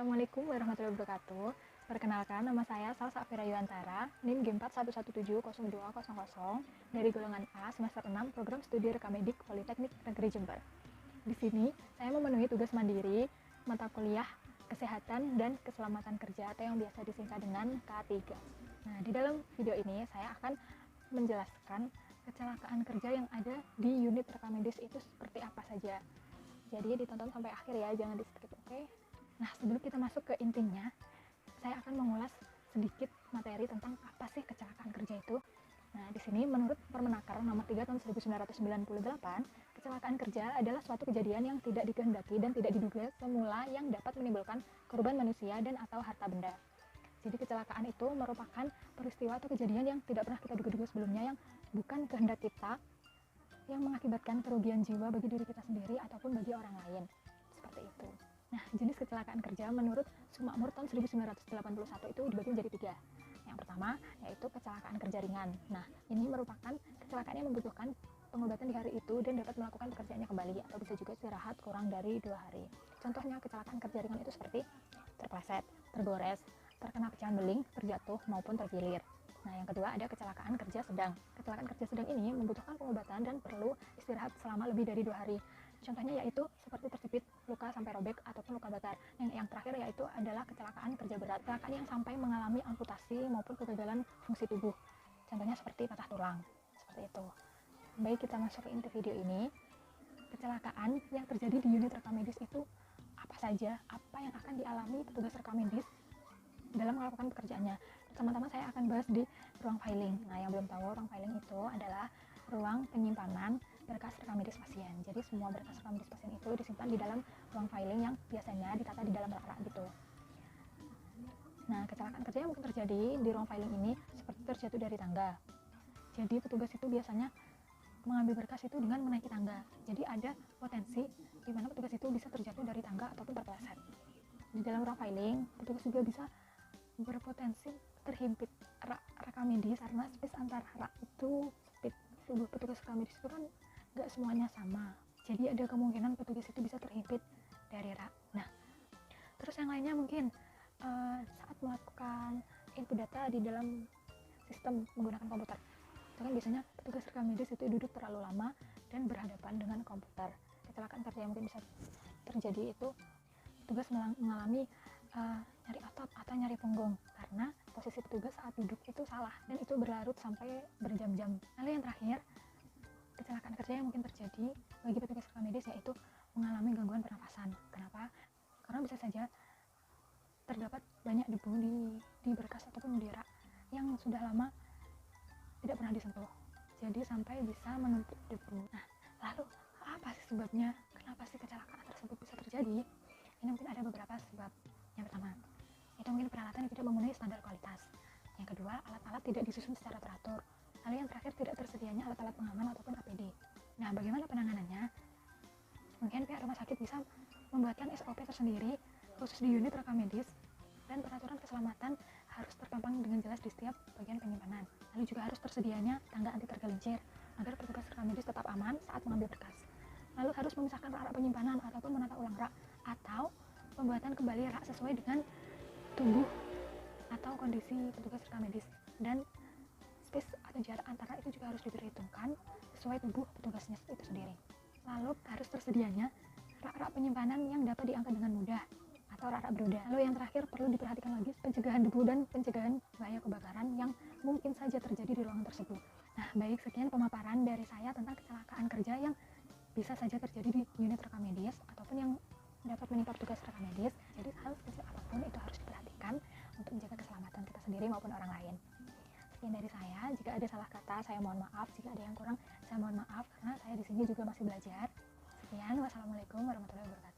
Assalamualaikum warahmatullahi wabarakatuh. Perkenalkan, nama saya Salsa Afira Yuantara, NIM G41170200 dari golongan A semester 6 program studi Rekamedik Politeknik Negeri Jember. Di sini, saya memenuhi tugas mandiri mata kuliah Kesehatan dan Keselamatan Kerja atau yang biasa disingkat dengan K3. Nah, di dalam video ini saya akan menjelaskan kecelakaan kerja yang ada di unit rekamedis itu seperti apa saja. Jadi ditonton sampai akhir ya, jangan di skip, oke? Nah, sebelum kita masuk ke intinya, saya akan mengulas sedikit materi tentang apa sih kecelakaan kerja itu. Nah, di sini menurut Permenaker nomor 3 tahun 1998, kecelakaan kerja adalah suatu kejadian yang tidak dikehendaki dan tidak diduga semula yang dapat menimbulkan korban manusia dan atau harta benda. Jadi kecelakaan itu merupakan peristiwa atau kejadian yang tidak pernah kita duga-duga sebelumnya, yang bukan kehendak kita, yang mengakibatkan kerugian jiwa bagi diri kita sendiri ataupun bagi orang lain. Seperti itu. Nah, jenis kecelakaan kerja menurut Sumakmur tahun 1981 itu dibagi menjadi 3. Yang pertama, yaitu kecelakaan kerja ringan. Nah, ini merupakan kecelakaan yang membutuhkan pengobatan di hari itu dan dapat melakukan pekerjaannya kembali, atau bisa juga istirahat kurang dari 2 hari. Contohnya kecelakaan kerja ringan itu seperti terpleset, tergores, terkena pecahan beling, terjatuh, maupun tergilir. Nah, yang kedua ada kecelakaan kerja sedang. Kecelakaan kerja sedang ini membutuhkan pengobatan dan perlu istirahat selama lebih dari 2 hari. Contohnya yaitu seperti terjepit, luka sampai robek, ataupun luka bakar. Yang terakhir yaitu adalah kecelakaan kerja berat, kecelakaan yang sampai mengalami amputasi maupun kegagalan fungsi tubuh. Contohnya seperti patah tulang, seperti itu. Baik, kita masuk ke inti video ini. Kecelakaan yang terjadi di unit rekamedis itu apa saja, apa yang akan dialami petugas rekamedis dalam melakukan pekerjaannya. Pertama-tama saya akan bahas di ruang filing. Nah, yang belum tahu, ruang filing itu adalah ruang penyimpanan berkas rekamedis pasien. Jadi semua berkas rekamedis pasien itu disimpan di dalam ruang filing yang biasanya ditata di dalam rak gitu. Nah, kecelakaan kerja yang mungkin terjadi di ruang filing ini seperti terjatuh dari tangga. Jadi petugas itu biasanya mengambil berkas itu dengan menaiki tangga. Jadi ada potensi di mana petugas itu bisa terjatuh dari tangga ataupun terpeleset. Di dalam ruang filing, petugas juga bisa berpotensi terhimpit rak rekamedis karena space antar rak itu sempit. Tubuh petugas rekamedis itu kan gak semuanya sama, jadi ada kemungkinan petugas itu bisa terhimpit dari rak. Nah, terus yang lainnya mungkin saat melakukan input data di dalam sistem menggunakan komputer, itu kan biasanya petugas rekamedis itu duduk terlalu lama dan berhadapan dengan komputer. Kecelakaan kerja yang mungkin bisa terjadi itu petugas mengalami nyeri otot atau nyeri punggung karena posisi petugas saat duduk itu salah dan itu berlarut sampai berjam-jam. Lalu yang terakhir, kecelakaan kerja yang mungkin terjadi bagi petugas rekamedis yaitu mengalami gangguan pernafasan. Kenapa? Karena bisa saja terdapat banyak debu di berkas ataupun di rak yang sudah lama tidak pernah disentuh, jadi sampai bisa menumpuk debu. Nah, lalu apa sih sebabnya? Kenapa sih kecelakaan tersebut bisa terjadi? Ini mungkin ada beberapa sebab. Yang pertama, itu mungkin peralatan yang tidak memenuhi standar kualitas. Yang kedua, alat-alat tidak disusun secara teratur. Lalu yang terakhir, tidak tersedianya alat-alat pengaman ataupun APD. Nah, bagaimana penanganannya? Mungkin pihak rumah sakit bisa membuatkan SOP tersendiri khusus di unit rekamedis, dan peraturan keselamatan harus terpampang dengan jelas di setiap bagian penyimpanan. Lalu juga harus tersedianya tangga anti tergelincir agar petugas rekamedis tetap aman saat mengambil berkas. Lalu harus memisahkan rak penyimpanan ataupun menata ulang rak, atau pembuatan kembali rak sesuai dengan tubuh atau kondisi petugas rekamedis, dan space atau jarak antara itu juga harus diperhitungkan sesuai tubuh petugasnya itu sendiri. Lalu harus tersedianya rak-rak penyimpanan yang dapat diangkat dengan mudah atau rak-rak beroda. Lalu yang terakhir, perlu diperhatikan lagi pencegahan debu dan pencegahan bahaya kebakaran yang mungkin saja terjadi di ruangan tersebut. Nah, baik, sekian pemaparan dari saya tentang kecelakaan kerja yang bisa saja terjadi di unit rekamedis ataupun yang dapat menimpa petugas rekamedis. Jadi hal kecil apapun itu harus diperhatikan untuk menjaga keselamatan kita sendiri maupun orang lain. Sekian dari saya. Jika ada salah kata, saya mohon maaf. Jika ada yang kurang, saya mohon maaf karena saya di sini juga masih belajar. Sekian, wassalamualaikum warahmatullahi wabarakatuh.